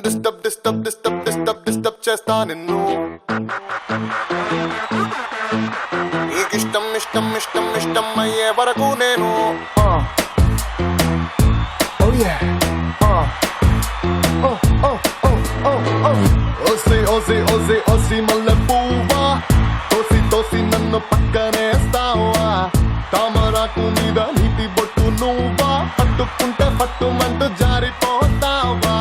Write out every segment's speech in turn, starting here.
Disturb చేస్తా నిన్ను నీకిష్టం ఇష్టం అయ్యే వరకు నేను ఓసి మల్లె పువ్వా తోసి నన్ను పక్కనేస్తావా తామరాకు మీద నీటి బొట్టు నువ్వా పట్టుకుంటే పట్టుమంటూ జారిపోతావా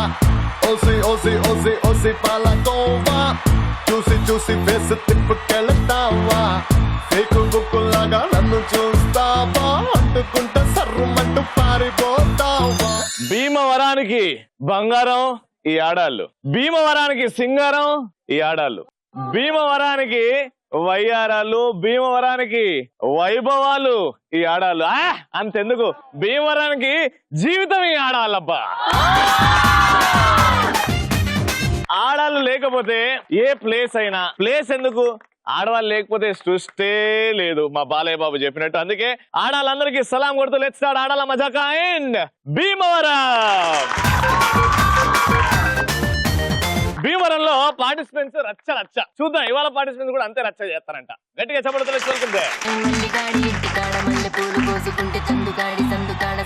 ఓసి పాలకోవా చూసి ఫేస్ తిప్పుకెళ్తావా ఫేకు గుక్కులాగా నన్ను చూస్తావా అంటుకుంటే సర్రుమంటూ పారిపోతావా. భీమవరానికి బంగారం ఈ ఆడాళ్ళు, భీమవరానికి సింగారం ఈ ఆడాళ్ళు, భీమవరానికి వయ్యారాలు, భీమవరానికి వైభవాలు ఈ ఆడాళ్ళు. అంతెందుకు భీమవరానికి జీవితం ఈ ఆడాళ్ళబ్బా. ఆడాళ్ళు లేకపోతే ఏ ప్లేస్ అయినా, ప్లేస్ ఎందుకు ఆడవాళ్ళు లేకపోతే సృష్టే లేదు మా బాలయ్య బాబు చెప్పినట్టు. అందుకే ఆడాళ్ళందరికీ సలాం కొడుతూ let's start ఆడాల Majaka and Bhimavaram. భీమవరంలో పార్టిసిపెంట్స్ రచ్చ చూద్దాం. ఇవాళ పార్టిసిపెంట్స్ కూడా అంతే రచ్చ చేస్తారంట. గట్టిగా చెప్పడంతో వెళ్తుంటే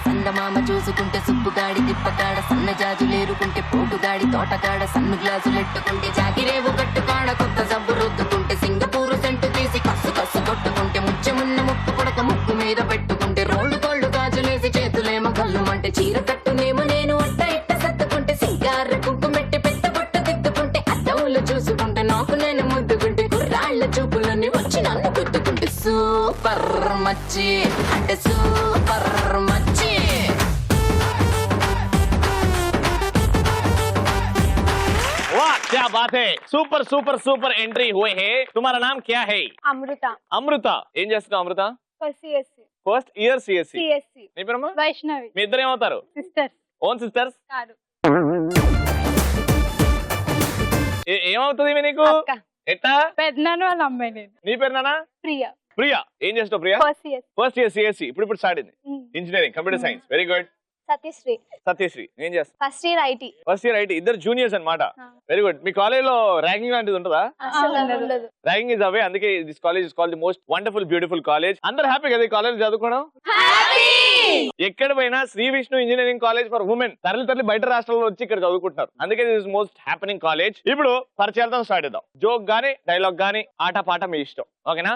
సందమామ చూసుకుంటే సుబ్బుగాడి తిప్పకాడ సన్న జాజులేరుకుంటే పోటుగాడి తోటకాడ సన్ను గ్లాసులెట్టుకుంటే జాకిరేవు కట్టుకాడ కొత్త సబ్బు రుద్దుకుంటే సింగపూరు సెంటు తీసి కస్సు కొట్టుకుంటే ముచ్చమున్న ముక్కు కొడక ముక్కు మీద పెట్టుకుంటే రోడ్డు కోళ్ళు గాజులేసి చేతులేమో కళ్ళుమంటే చీర కట్టునేమో నేను అట్ట ఇట్ట సత్తుకుంటే సింగార కుంకుమెట్టి పెట్ట బొట్ట దిద్దుకుంటే అద్దవులు చూసుకుంటే నాకు నేను ముద్దుకుంటే కుర్రాళ్ళ చూపులన్నీ వచ్చి నన్ను గుద్దుకుంటే సూపర్ మచ్చి అంటే సూపర్ మచ్చి. क्या बात है. सुपर सुपर सुपर एंट्री हुए हैं. तुम्हारा नाम क्या है? అమృత. అమృత ఏం చేస్తున్నావు Amrita? CSC. First year CSC. CSC. నీ పేరమ్మా? వైష్ణవి. మీ ఇద్దరు ఏమవుతారు? సిస్టర్స్. Own sisters? కాదు. ఏమవుతుంది నీకు? అక్క. ఎట్టా? పెద్దనాన్న వాళ్ళ అమ్మాయి నేను. నీ పేరు నానా? ప్రియా. ప్రియా ఏం చేస్తావు ప్రియా? First year CSC. ఇప్పుడు స్టార్ట్ అయింది engineering computer science. Very good. Satyashri. Satyashri ఏం చేస్తా? First year IT. First year IT. ఇద్దరు జూనియర్స్ అన్నమాట. Very good. మీ కాలేజ్ లో ర్యాంకింగ్ లాంటిది ఉంటుందా? Ranking is away. అందుకే this college is called the most wonderful beautiful college. అందరు హ్యాపీ కదా ఈ కాలేజ్ చదువుకోవడం? ఎక్కడ పోయినా Shri Vishnu engineering college for women తరలి బయట రాష్ట్రాల్లో వచ్చి ఇక్కడ చదువుకుంటున్నారు. అందుకే this is most happening college. ఇప్పుడు పరిచయాలతో స్టార్ట్ చేద్దాం. జోక్ గానీ డైలాగ్ గానీ ఆట పాట మీ ఇష్టం. ఓకేనా?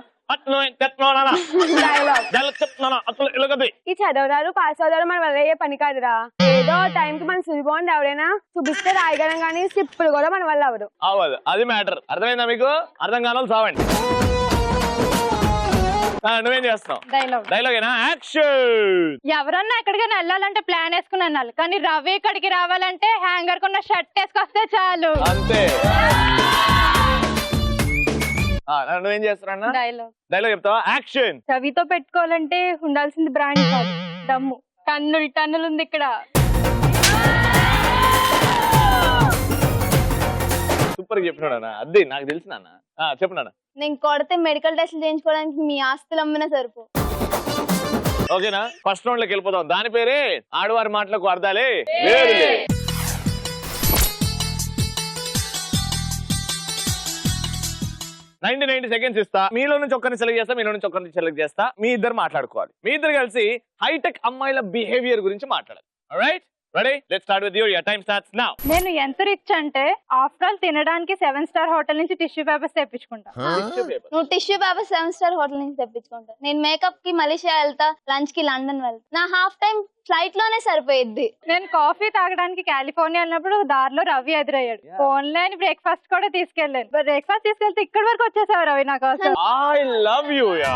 ఈ చదవరాలు పాస్ అవుతారు మన వల్ల అయ్యే పని కాదురా. ఏదో టైం కి మన సుడిపోండి ఎవరైనా చూపిస్తే రాయగలం కానీ సిప్పులు కూడా మన వల్ల అవదు. అవ్వదు. అది మ్యాటర్. అర్థమైందా మీకు? అర్థం కావాలి సావండి. నువ్వేం చేస్తావు? Dialogue action. ఎవరన్నా ఎక్కడికైనా వెళ్ళాలంటే ప్లాన్ వేసుకుని అన్నారు, కానీ రవి ఇక్కడికి రావాలంటే హ్యాంగర్ కొన్న షర్ట్ వేసుకొస్తే చాలు. అంతే. నువ్వేం చేస్తున్నా? డైలాగ్ చెప్తావా? యాక్షన్. రవితో పెట్టుకోవాలంటే ఉండాల్సింది బ్రాండ్ కాదు, దమ్ము. టన్నులు ఉంది ఇక్కడ. సూపర్ చెప్పినాడు. అది నాకు తెలుసు నాన్న. చెప్పు నాన్న. నేను కొడితే మెడికల్ టెస్ట్లు చేయించుకోవడానికి మీ ఆస్తులు అమ్మినా సరిపో. ఓకేనా? ఫస్ట్ రౌండ్ లోకి వెళ్ళిపోతాం. దాని పేరే ఆడవారి మాటలకు అర్థాలే వేరులే. 90 సెకండ్స్ ఇస్తా. మీలో నుంచి ఒక్కరిని సెలెక్ట్ చేస్తా, మీలో నుంచి ఒక్కరిని సెలెక్ట్ చేస్తా. మీ ఇద్దరు మాట్లాడుకోవాలి. మీ ఇద్దరు కలిసి హైటెక్ అమ్మాయిల బిహేవియర్ గురించి మాట్లాడాలి. Alright? Ready? Let's start with you. Your time starts now. నేను ఎంత రిచ్ అంటే ఆఫ్టర్ ఆల్ తినడానికి 7 స్టార్ హోటల్ నుంచి టిష్యూ పేపర్స్ తెప్పించుకుంటా. నువ్వు టిష్యూ పేపర్ 7 స్టార్ హోటల్ నుంచి తెప్పించుకుంటా. నేను మేకప్ కి మలేషియా వెళ్తా, లంచ్ కి లండన్ వెళ్తా. నా హాఫ్ టైం ఫ్లైట్ లోనే సరిపోయిద్ది. నేను కాఫీ తాగడానికి కాలిఫోర్నియా వెళ్ళినప్పుడు దారిలో రవి ఎదురయ్యాడు. ఫోన్ లేని బ్రేక్ఫాస్ట్ కూడా తీసుకెళ్ళాను. బ్రేక్ఫాస్ట్ తీసుకెళ్తే ఇక్కడి వరకు వచ్చేసావు రవి నా కోసం. ఐ లవ్ యు యా.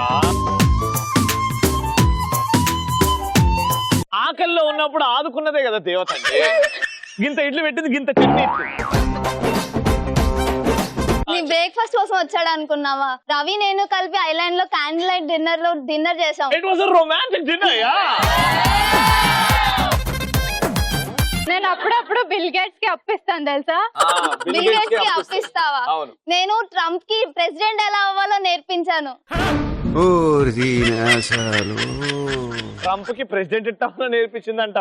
ఆకల్లో ఉన్నప్పుడు ఆదుకున్నదే కదా దేవత అంటే. గింత ఇడ్లు పెట్టింది, గింత చట్నీ ఇచ్చింది. నీ బ్రేక్ఫాస్ట్ కోసం వచ్చాడు అనుకున్నావా? రవి నేను కలిపి ఐలాండ్ లో క్యాండిల్ లైట్ డిన్నర్ చేసాం. It was a romantic dinner yeah. నేను అప్పుడప్పుడు బిల్ గేట్స్ కి అప్పిస్తాను తెలుసా? బిల్ గేట్స్ కి అప్పిస్తావా? నేను ట్రంప్ కి ప్రెసిడెంట్ ఎలా అవ్వాలో నేర్పించాను. ట్రంప్ కి ప్రెసిడెంట్ ఇట్టా నేర్పించిందంట.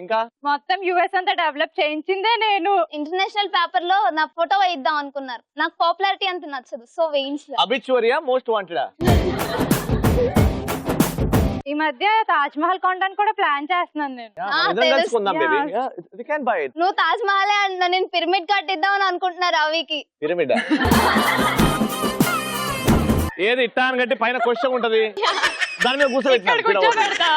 ఇంకా మొత్తం యుఎస్ అంతా డెవలప్ చేయించిందే నేను. ఇంటర్నేషనల్ పేపర్ లో నా ఫోటో వేయిద్దాం అనుకున్నారు. నాకు పాపులారిటీ అంత నచ్చదు, సో వేయించలేదు. అబిచువరియా మోస్ట్ వాంటెడా? ఈ మధ్య తాజ్ మహల్ కొనడానికి కూడా ప్లాన్ చేస్తున్నాను నేను. నువ్వు తాజ్ మహలే అంటున్నా, నేను పిరమిడ్ కట్టిద్దాం అని అనుకుంటున్నా రవికి. పిరమిడ్ ఏది ఇట్టా అని కట్టి పైన క్వశ్చన్ ఉంటది, దాని మీద కూర్చోబెడతా,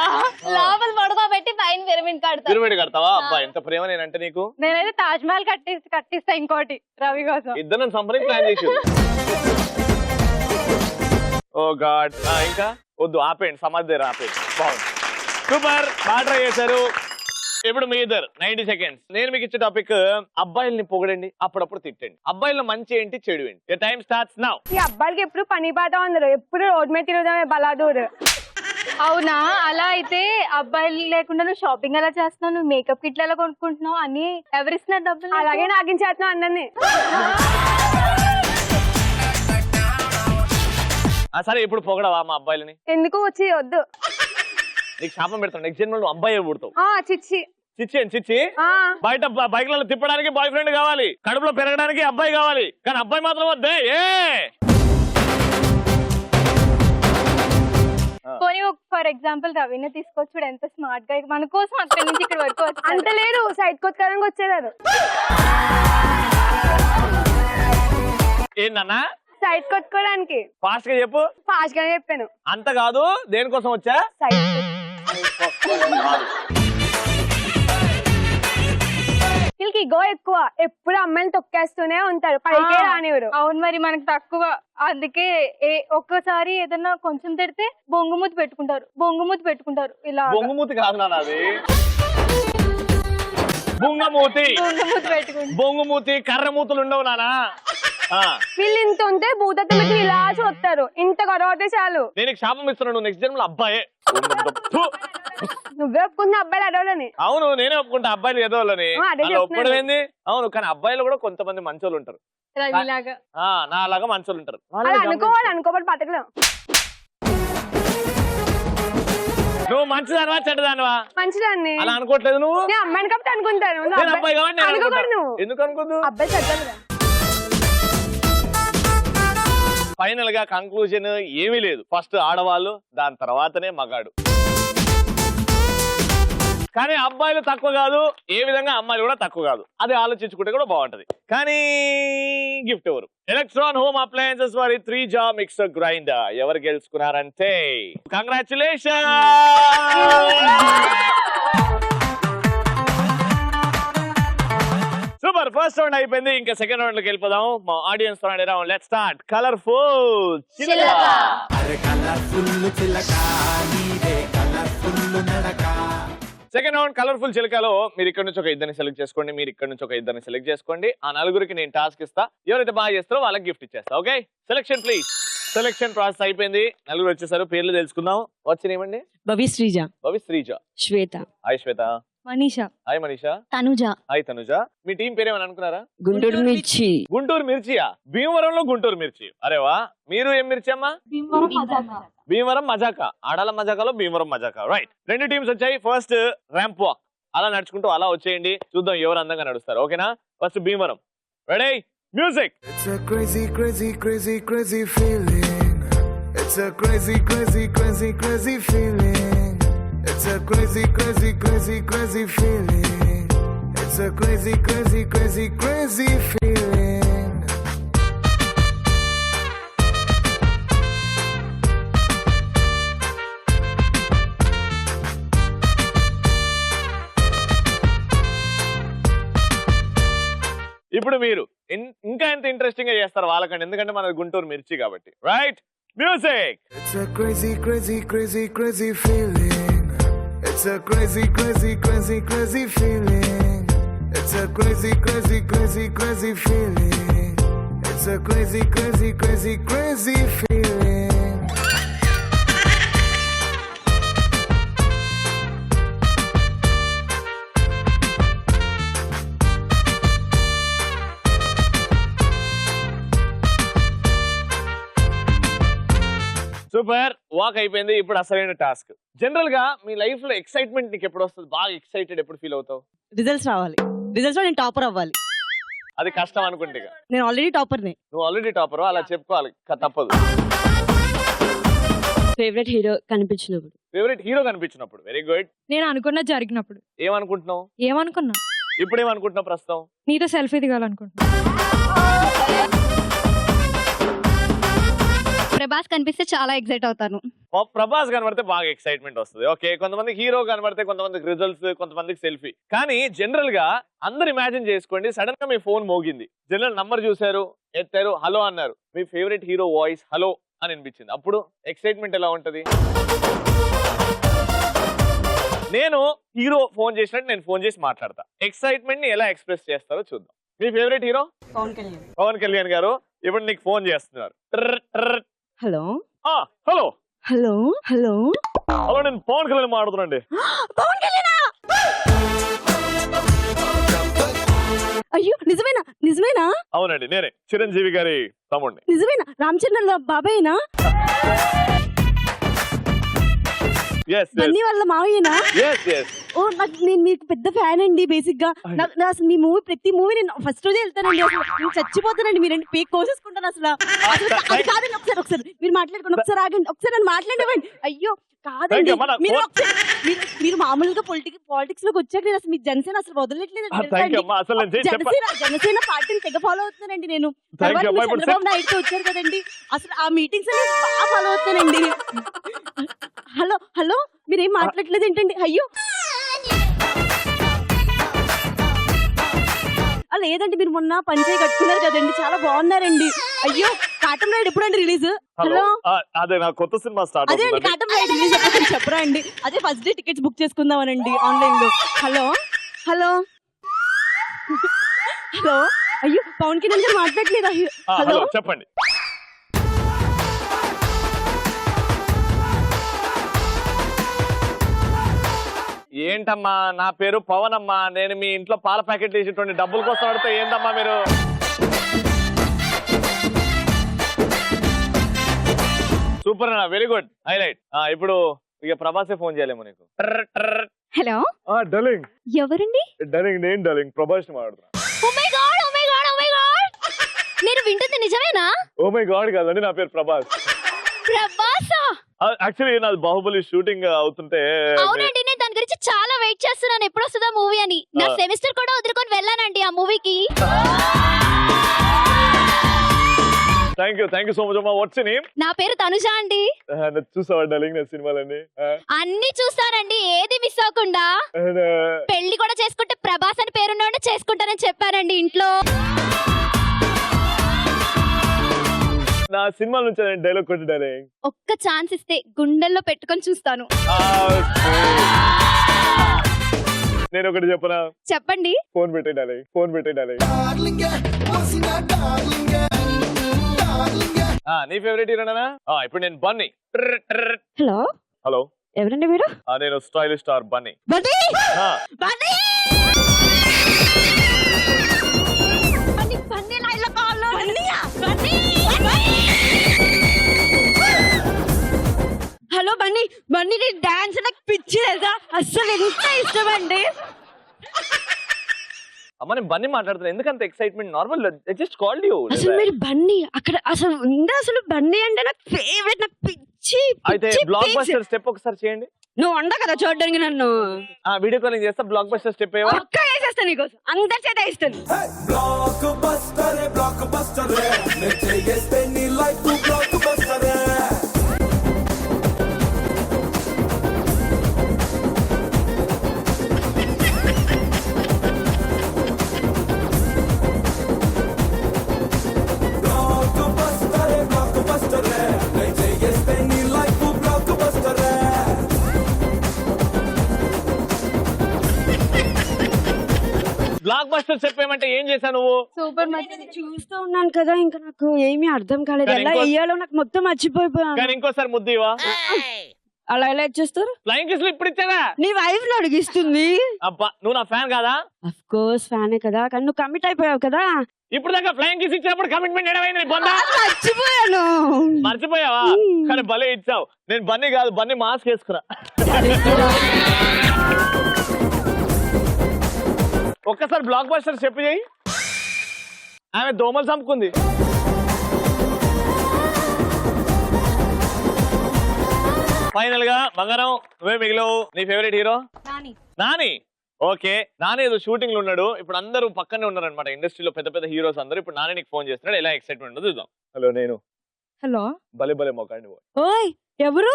లోపల పడుకోబెట్టి పైన పిరమిడ్ కడతా. పిరమిడ్ కడతావా? అబ్బా ఎంత ప్రేమ నేనంటే నీకు. నేనైతే తాజ్ మహల్ కట్టిస్తా ఇంకోటి రవి కోసం. ఇద్దరు సంపరీ ప్లాన్ చేసి. ఓ గాడ్. ఇంకా వద్దు, ఆపేయండి, సమాధి ఆపేయండి. బాగుంది, సూపర్, బాగా ట్రై చేశారు. ఇప్పుడు మీ ఇద్దరు 90 seconds. నేను మీకు ఇచ్చే టాపిక్ అబ్బాయిల్ని పొగడండి, అప్పుడప్పుడు తిట్టండి. అబ్బాయిల మంచి ఏంటి, చెడు ఏంటి. Time starts now. ఈ అబ్బాయిలకి ఎప్పుడు పని పాట ఉందరు, ఎప్పుడు రోడ్ మీద తిరుగుదామే బలాదూర్. అవునా? అలా అయితే అబ్బాయిలు లేకుండా నువ్వు షాపింగ్ ఎలా చేస్తున్నావు, నువ్వు మేకప్ కిట్లు ఎలా కొనుక్కుంటున్నావు అని ఎవరిస్తున్నారు డబ్బులు? అలాగే నాగించేస్తున్నావు అందరినీ. సరే ఇప్పుడు పొగడవా మా అబ్బాయిలని? ఎందుకు వచ్చి వద్దు, నీకు శాపం పెడతాను. నెక్స్ట్ జన్మలో నువ్వు అబ్బాయి పుడతావు. చిచ్చి చిచ్చి బయట బైక్లలో తిప్పడానికి బాయ్ ఫ్రెండ్ కావాలి, కడుపులో పెరగడానికి అబ్బాయి కావాలి, కానీ అబ్బాయి మాత్రం వద్దే. పోనీ ఫర్ ఎగ్జాంపుల్ రవిని తీసుకొచ్చాడు, ఎంత స్మార్ట్ గా మన కోసం అక్కడి నుంచి ఇక్కడ వరకు అంత లేదు, సైడ్ కొత్తడానికి వచ్చేదారు. ఏందన్నా? సైడ్ కొట్టుకోవడానికి. ఫాస్ట్ గా చెప్పు. ఫాస్ట్ గా చెప్పాను. అంత కాదు, దేనికోసం వచ్చా? వీళ్ళకి ఇగో ఎక్కువ, ఎప్పుడు అమ్మాయిని తొక్కేస్తూనే ఉంటారు, పైకే రానివ్వరు. అవును, మరి మనకు తక్కువ, అందుకే ఒక్కసారి ఏదన్నా కొంచెం తిడితే బొంగుమూతి పెట్టుకుంటారు ఇలా. బొంగుమూతి కాదు నాన్న, అది బొంగుమూతి కర్రమూతులు ఉండవు నానా. వీళ్ళు ఇంత ఉంటే భూతత్వం ఇలా చూస్తారు, ఇంత గొడవతే చాలు. నేను శాపం ఇస్తున్నాను, నెక్స్ట్ జన్మలో అబ్బాయే. నువ్వే ఒప్పుకున్న అబ్బాయిలు అడవాలని. అవును, నేనే ఒప్పుకుంటా అబ్బాయిలు ఎదవాలని. ఒప్పడం ఏంది? అవును, కానీ అబ్బాయిలు కూడా కొంతమంది మంచోళ్ళు ఉంటారు, నా లాగా మంచోళ్ళు ఉంటారు. అనుకోవాలి బతకలేం. నువ్వు మంచిదానివా చెడ్డదానివా? మంచిదాన్ని. అలా అనుకోవట్లేదు నువ్వు. అమ్మాయిని కాబట్టి అనుకుంటాను, అబ్బాయి కాబట్టి ఎందుకు అనుకోదు? అబ్బాయి చెడ్డదా? ఫైనల్ గా కంక్లూజన్ ఏమీ లేదు, ఫస్ట్ ఆడవాళ్ళు, దాని తర్వాతనే మగాడు. కానీ అబ్బాయిలు తక్కువ కాదు, ఏ విధంగా అమ్మాయిలు కూడా తక్కువ కాదు, అది ఆలోచించుకుంటే కూడా బాగుంటది. కానీ గిఫ్ట్ ఎవరు? ఎలక్ట్రాన్ హోమ్ అప్లయన్సెస్ వారి 3 జార్ మిక్సర్ గ్రైండర్ ఎవరు గెలుచుకున్నారంటే కంగ్రాచులేషన్. సూపర్, ఫస్ట్ రౌండ్ అయిపోయింది, ఇంకా సెకండ్ రౌండ్ లోకి వెళ్ళిపోదాం. మా ఆడియన్స్ తో రౌండ్, లెట్స్ స్టార్ట్. కలర్ఫుల్ చిలక. సెకండ్ రౌండ్ కలర్ఫుల్ చిలకలో మీరు ఇక్కడ నుంచి ఒక ఇద్దరిని సెలెక్ట్ చేసుకోండి, మీరు ఇక్కడ నుంచి ఒక ఇద్దరిని సెలెక్ట్ చేసుకోండి. ఆ నలుగురికి నేను టాస్క్ ఇస్తా, ఎవరైతే బాగా చేస్తారో వాళ్ళకి గిఫ్ట్ ఇచ్చేస్తా. Okay, selection please. Selection process అయిపోయింది, నలుగురు వచ్చేసారు, పేర్లు తెలుసుకుందాం. వచ్చినేమండి? భవిశ్రీజ, శ్వేత, హాయ్ శ్వేత. మనీషా, హాయ్ మనీషా. తనుజ, హాయ్ తనుజ. మీ టీం పేరేమని అనుకున్నారా? గుంటూరు మిర్చి. గుంటూరు మిర్చియా? భీమవరంలో గుంటూరు మిర్చి. అరే వా, మీరు ఏం మిర్చి అమ్మా? భీమవరం మజాకా. ఆడాల మజాకాలో భీమవరం మజాకా. రైట్, 2 టీమ్స్ వచ్చాయి. ఫస్ట్ ర్యాంప్ వాక్, అలా నడుచుకుంటూ అలా వచ్చేయండి, చూద్దాం ఎవరు అందంగా నడుస్తారు. ఓకేనా? First Bhimavaram. Ready, music. It's a crazy, crazy, crazy, crazy feeling. It's a crazy, crazy, crazy, crazy feeling. It's a crazy, crazy, crazy, crazy feeling. It's a crazy, crazy, crazy, crazy feeling. ఇప్పుడు మీరు ఇంకా ఎంత interesting గా చేస్తారు వాళ్ళకంటే, ఎందుకంటే మనది గుంటూరు మిర్చి కాబట్టి. Right, music. It's a crazy, crazy, crazy, crazy feeling. It's a crazy, crazy, crazy, crazy feeling. It's a crazy, crazy, crazy, crazy feeling. It's a crazy, crazy, crazy, crazy feeling. Super walk అయిపోయింది. ఇప్పుడు అసలైన task. General గా మీ life లో excitement నీకు ఎప్పుడు వస్తుంది? బాగా excited ఎప్పుడు ఫీల్ అవుతావు? రిజల్ట్స్ రావాలి. రిజల్ట్స్ లో నేను టాపర్ అవ్వాలి. అది కష్టం అనుకుంటే ఇక. నేను ఆల్రెడీ టాపర్ నే. నువ్వు ఆల్రెడీ టాపర్, అలా చెప్పుకోవాలి, తప్పదు. ఫేవరెట్ హీరో కనిపించినప్పుడు. ఫేవరెట్ హీరో కనిపించినప్పుడు. Very good. నేను అనుకున్న జరిగినప్పుడు. ఏమనుకుంటున్నావు? ఏమనుకున్నా? ఇప్పుడు ఏమనుకుంటున్నావు ప్రస్తుతం? నీతో సెల్ఫీ దిగాలనుకుంటున్నా. ప్రభాస్ కనిపిస్తే చాలా ఎక్సైట్ అవుతాను. ప్రభాస్ కనబడితే బాగా ఎక్సైట్మెంట్ వస్తుంది. ఓకే, కొంతమంది హీరో కనబడితే కొంతమందికి రిజల్ట్స్, కొంతమందికి సెల్ఫీ. కానీ జనరల్ గా అందరు ఇమాజిన్ చేసుకోండి, సడన్ గా మీ ఫోన్ మోగింది, జనరల్ నంబర్ చూసారు, ఎత్తారు, హలో అన్నారు, మీ ఫేవరెట్ హీరో వాయిస్ హలో అని అనిపించింది. అప్పుడు ఎక్సైట్మెంట్ ఎలా ఉంటది? నేను హీరో ఫోన్ చేసినట్టు నేను ఫోన్ చేసి మాట్లాడతా. ఎక్సైట్మెంట్ ని ఎలా ఎక్స్ప్రెస్ చేస్తారో చూద్దాం. మీ ఫేవరెట్ హీరో పవన్ కళ్యాణ్ గారు ఇప్పుడు నీకు ఫోన్ చేస్తున్నారు. Hello hello hello hello hello, నేను పవన్ కళ్యాణ్ మాట్లాడుతున్నాండి. పవన్ కళ్యాణా? అయ్యో నిజమేనా? నిజమేనా? అవునండి, నేనే చిరంజీవి గారి తమ్ముడిని. నిజమేనా? రామ్ చరణ్ బాబాయేనా? బన్నీ వాళ్ళ మావయ్యనా? ఓ నేను మీకు పెద్ద ఫ్యాన్ అండి. బేసిక్ గా అసలు మీ మూవీ, ప్రతి మూవీ నేను ఫస్ట్ రోజే వెళ్తానండి. అసలు నేను చచ్చిపోతానండి. మీరంటే పేక్ కోసేసుకుంటాను అసలు. అది కాదండి, ఒకసారి మీరు మాట్లాడుకోండి. ఒకసారి ఆగండి, ఒకసారి నన్ను మాట్లాడేవండి. అయ్యో కాదండి, మీరు మామూలుగా పాలిటిక్స్ లోకి వచ్చాక నేను అసలు మీ జనసేన అసలు వదలట్లేదు. జనసేన పార్టీని తెగ ఫాలో అవుతున్నానండి నేను. చంద్రబాబు నాయుడుతో వచ్చారు కదండి, అసలు ఆ మీటింగ్స్ అనేది బాగా ఫాలో అవుతానండి. హలో హలో, మీరేం మాట్లాడలేదు ఏంటండి? అయ్యో లేదండి, మీరు మొన్న పంచాయి కట్టుకున్నారు కదండి, చాలా బాగున్నారండి. అయ్యో కాటం రైడ్ ఎప్పుడండి రిలీజ్? హలో, అదే నా కొత్త సినిమా స్టార్ట్. అదే అండి కాటం రైడ్ రిలీజ్ ఎప్పుడు చెప్పరా అండి? అదే ఫస్ట్ డే టికెట్స్ బుక్ చేసుకుందామనండి ఆన్లైన్ లో. హలో హలో హలో, అయ్యో పవన్ కళ్యాణ్ గారు మాట్లాడలేదు. హలో చెప్పండి. ఏంటమ్మా, నా పేరు పవన్ అమ్మా, నేను మీ ఇంట్లో పాల ప్యాకెట్ వేసేటువంటి డబ్బుల కోసం అడితే ఏందమ్మా మీరు? సూపర్ అన్న, వెరీ గుడ్, హైలైట్. ఇప్పుడు ఇక ప్రభాసే ఫోన్ చేయలేము నీకు. హలో డలింగ్. ఎవరండి? డలింగ్, నేను డలింగ్ ప్రభాస్ మాట్లాడుతున్నా. నేను వింటుంది నిజమేనా? ఓ మై గాడ్ కాదండి, నా పేరు ప్రభాస్. ప్రభాసా? యాక్చువల్లీ నాది బాహుబలి షూటింగ్ అవుతుంటే. అవునండి, నేను దాని గురించి చాలా వెయిట్ చేస్తున్నాను, ఎప్పుడు వస్తుందా మూవీ అని. నా సెమిస్టర్ కూడా వదులుకొని వెళ్ళానండి ఆ మూవీకి. థ్యాంక్ యూ సో మచ్ అమ్మా. What's your name? నా పేరు తనుజ అండి. చూసావా డార్లింగ్ నా సినిమాలన్నీ? అన్ని చూస్తానండి, ఏది మిస్ అవ్వకుండా. పెళ్లి కూడా చేసుకుంటే ప్రభాస్ అని పేరున్నోడే చేసుకుంటానని చెప్పానండి ఇంట్లో. నా సినిమా నుంచి డైలాగ్ కొట్టి డార్లింగ్. ఒక్క ఛాన్స్ ఇస్తే గుండెల్లో పెట్టుకొని చూస్తాను. నేను ఒకటి చెప్పనా? చెప్పండి. ఫోన్ పెట్టే డార్లింగ్, ఫోన్ పెట్టే డార్లింగ్. నీ ఫేవరెట్ హీరోనా? ఇప్పుడు నేను బన్నీ. హలో హలో, ఎవరండి మీరు? నేను stylish star Bunny. Hello Bunny. Bunny నీ డాన్స్ నాకు పిచ్చి తెలుసా, అస్సలు ఎంత ఇష్టం అండి. అమ్మ నేను బన్నీ మాట్లాడుతున్నా, ఎందుకంత excitement? Normal, just called you. అసలు మీరు బన్నీ అక్కడ అసలు ఉందా? అసలు బన్నీ అంటే నాకు ఫేవరెట్, నాకు పిచ్చి. అయితే బ్లాక్ బస్టర్ స్టెప్ ఒకసారి చేయండి. నువ్వు ఉండ కదా చూడడానికి నన్ను. వీడియో కాలింగ్ చేస్తా, బ్లాక్ బస్టర్ స్టెప్ ఒక్క వేసేస్తా నీకోసం, అందరి చేత ఇస్తాను. బ్లాక్ బస్టర్ చెప్పేమంటే ఏం చేశావు నువ్వు? సూపర్ చూస్తూ ఉన్నాను కదా, ఇంకా నాకు ఏమీ అర్థం కాలేదు. ఎలా వేయాలో నాకు మొత్తం మర్చిపోయిపోయాను. కానీ ఇంకోసారి ముద్దివా? అలా ఎలా ఇచ్చేస్తారు? ఫ్లయింగ్ కిస్ ఇప్పుడు ఇచ్చావా? నీ వైఫ్ లో అడిగిస్తుంది. అబ్బా, నువ్వు నా ఫ్యాన్ కాదా? అఫ్ కోర్స్ ఫ్యానే కదా, కానీ నువ్వు కమిట్ అయిపోయావు కదా. ఇప్పుడు దాకా ఫ్లైయింగ్ కిస్ ఇచ్చినప్పుడు కమిట్మెంట్ ఏమైంది బొందా? మర్చిపోయాను. మర్చిపోయావా? కానీ భలే ఇచ్చావు. నేను బన్నీ కాదు, బన్నీ మాస్క్ వేసుకున్నా. ఒక్కసారి బ్లాక్ బస్టర్ చెప్పి చేయి. ఆమె దోమలు చంపుకుంది. ఫైనల్ గా బంగారం నువ్వే మిగిలవు. నీ favourite hero Nani. Okay, Nani ఏదో షూటింగ్ లో ఉన్నాడు. ఇప్పుడు అందరూ పక్కనే ఉన్నారు అనమాట ఇండస్ట్రీలో పెద్ద పెద్ద హీరోస్ అందరూ. ఇప్పుడు నాని నీకు ఫోన్ చేస్తున్నాడు. ఎలా ఎక్సైట్మెంట్ ఉందో చూద్దాం. హలో, నేను హలో. భలే భలే మొక్కండి. ఓయ్ ఎవరు?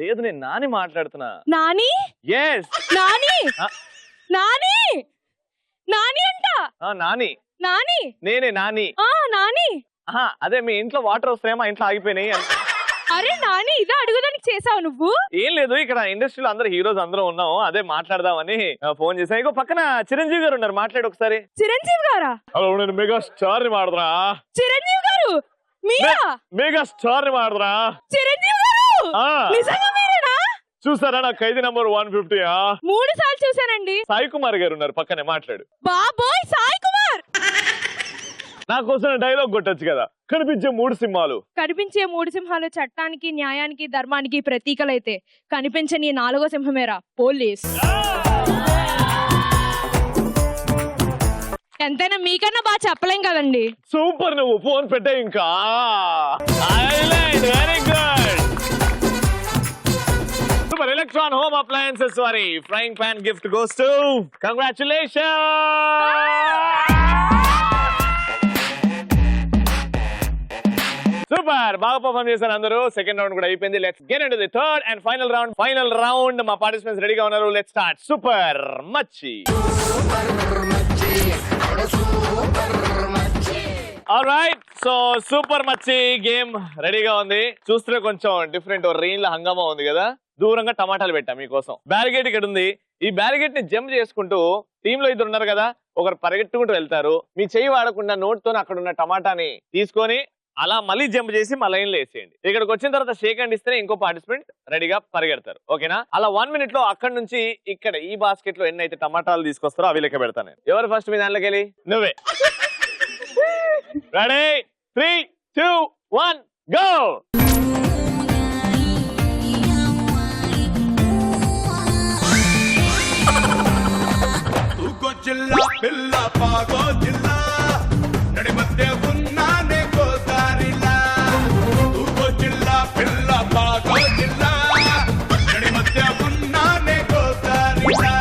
లేదు, నేను నాని మాట్లాడుతున్నా. నాని? ఎస్, నాని. నాని నాని అంట. నాని. నాని నేనే నాని. నాని. అదే మీ ఇంట్లో వాటర్ వస్తాయో మా ఇంట్లో ఆగిపోయినాయి. అరే నాని, ఇదే అడుగుదానికి చేసావు నువ్వు? ఏం లేదు, ఇక్కడ ఇండస్ట్రీలో అందరు హీరోస్ అందరూ ఉన్నాం. అదే మాట్లాడదామని ఫోన్ చేశాను. ఇంకో పక్కన చిరంజీవి గారు ఉన్నారు, మాట్లాడు ఒకసారి. చిరంజీవి గారా? హలో, నేను మెగా స్టార్ ని మాడదురా. చిరంజీవి గారు మీరా? మెగా స్టార్ ని మాడదురా. చిరంజీవి గారు నిజంగా మీరేనా? చూసారా నా ఖైదీ నంబర్ 150? 3 సార్లు చూసానండి. సాయి కుమార్ గారు ఉన్నారు పక్కనే, మాట్లాడు. బాబోయ్, సాయి కుమార్. నా కోసం డైలాగ్ కొట్టొచ్చు కదా. కనిపించే 3 సింహాలు. కనిపించే 3 సింహాలు చట్టానికి, న్యాయానికి, ధర్మానికి ప్రతీకలైతే కనిపించని 4వ సింహమేరా పోలీస్. ఎంతైనా మీకన్నా బాగా చెప్పలేం కదండి. సూపర్, నువ్వు ఫోన్ పెట్టే ఇంకా. Very good. Super. Electron home appliances వారి frying pan gift goes to congratulation. Super, బాగా పర్ఫార్మ్ చేశారు అందరూ. సెకండ్ రౌండ్ కూడా అయిపోయింది. Let's get into the third and final round. Final round మా పార్టిసిపెంట్స్ రెడీగా ఉన్నారు. Let's start. సూపర్ మచ్చి. ఆల్రైట్, సో సూపర్ మచ్చి గేమ్ రెడీగా ఉంది. చూస్తే కొంచెం డిఫరెంట్ రేంజ్ లో హంగామా ఉంది కదా. దూరంగా టమాటాలు పెట్టా మీకోసం. బ్యారిగేట్ ఇక్కడ ఉంది. ఈ బ్యారిగేట్ ని జంప్ చేసుకుంటూ టీమ్ లో 2 ఉన్నారు కదా, ఒకరు పరిగెట్టుకుంటూ వెళ్తారు. మీ చెయ్యి వాడకుండా నోట్ తో అక్కడ ఉన్న టమాటాని తీసుకొని అలా మళ్ళీ జంప్ చేసి మా లైన్ లో వేసేయండి. ఇక్కడికి వచ్చిన తర్వాత షేక్ హ్యాండ్ ఇస్తే ఇంకో పార్టిసిపెంట్ రెడీగా పరిగెడతారు. ఓకేనా? అలా 1 minute లో అక్కడ నుంచి ఇక్కడ ఈ బాస్కెట్ లో ఎన్నైతే టమాటాలు తీసుకొస్తారో అవి లెక్క పెడతాను. ఎవరు ఫస్ట్ మీ దాంట్లోకి వెళ్ళి? నువ్వే. రెడీ? 3, 2, 1 గో. జిల్లా పిల్ల పాగో జిల్లా నడి మధ్య ఉన్నానే గోదారిలా. తూగో జిల్లా పిల్ల పాగో జిల్లా నడి మధ్య ఉన్నానే గోదారిలా.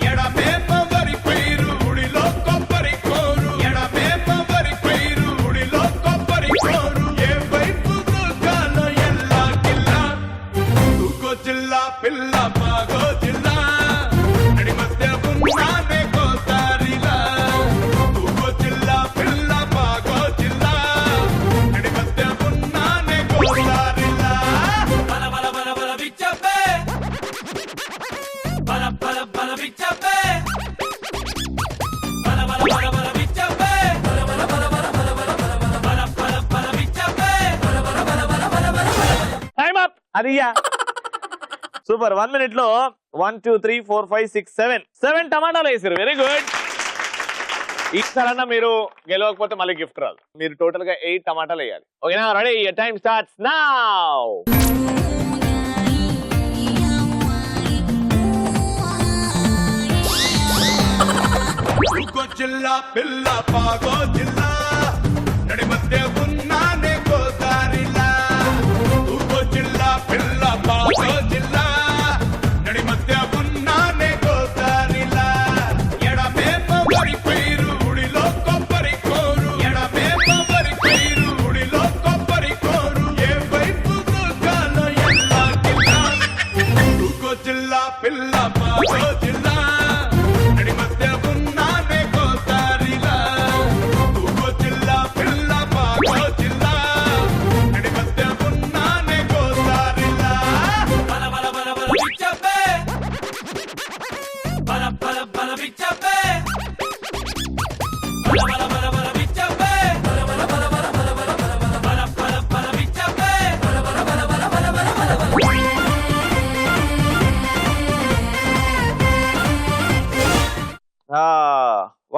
ఎడమే పవరి పైరు ఉడిలో కొబ్బరి కోరు. ఎడమే పవరి పైరు ఉడిలో కొబ్బరి కోరు. ఏ వైపు దూకాలో ఎల్లా కిల్లా. తూగో జిల్లా పిల్ల పాగో జిల్లా నడి మధ్య ఉన్నానే గోదారిలా. తూగో జిల్లా పిల్ల పాగో జిల్లా నడి మధ్య ఉన్నానే గోదారిలా. బల బల బల బల బిచ్చప్పే బల బల బల బిచ్చప్పే బల బల బల బల బిచ్చప్పే బల బల బల బల బల బల బల బల బల బిచ్చప్పే బల బల బల బల బల బల. Time up. అదియా సూపర్. 1 minute లో 1, 2, 3, 4, 5, 6, 7 టమాటాలు వేసారు. Very good. ఈసారన్నా మీరు గెలవకపోతే మళ్ళీ గిఫ్ట్ రాదు. మీరు టోటల్ గా 8 టమాటాలు వేయాలి. ఓకేనా? రెడీ? Time starts now. తూగో జిల్లా పిల్ల పాగో జిల్లా నడి మధ్య ఉన్నానే గోదారిలా. తూగో జిల్లా పిల్ల పాగో జిల్లా నడి మధ్య ఉన్నానే గోదారిలా. ఎడమే పవరి పైరు ఉడిలో కొబ్బరి కోరు. ఎడమే పవరి పైరు ఉడిలో కొబ్బరి కోరు. ఏ వైపు దూకాలో ఎల్లా కిల్లా. తూగో జిల్లా పిల్ల పాగో జిల్లా నడి మధ్య ఉన్నానే గోదారిలా. తూగో జిల్లా పిల్ల పాగో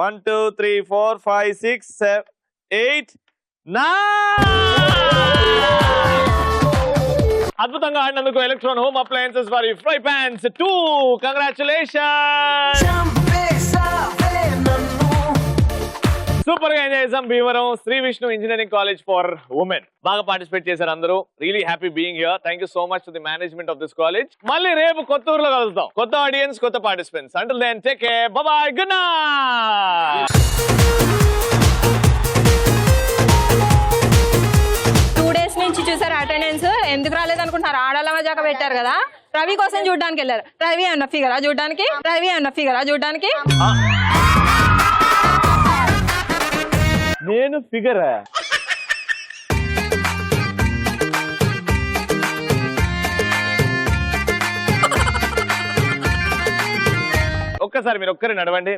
1 2 3 4 5 6 7 8 9. అద్భుతంగా ఆడినందుకు ఎలక్ట్రాన్ హోమ్ అప్లయన్సెస్ వారి ఫ్రై ప్యాన్స్ 2. కంగ్రాచులేషన్. సూపర్ గా ఎంజాయ్ చేసాం Bhimavaram Shri Vishnu engineering college for women. బాగా పార్టిసిపేట్ చేశారు అందరూ. Really happy being here. Thank you so much to the management of this college. మళ్ళీ రేపు కొత్త ఊర్లో కలుద్దాం. కొత్త ఆడియన్స్, కొత్త participants. Until then take care. Bye bye. Good night. 2 days నుంచి చూసారు అటెండెన్స్. ఎందుకు రాలేదు అనుకుంటున్నారు? ఆడాల మజాక పెట్టారు కదా. రవి కోసం చూడడానికి వెళ్ళారు. రవి అన్న ఫిగరా చూడడానికి? నేను ఫిగరా? ఒక్కసారి మీరు ఒక్కరే నడవండి.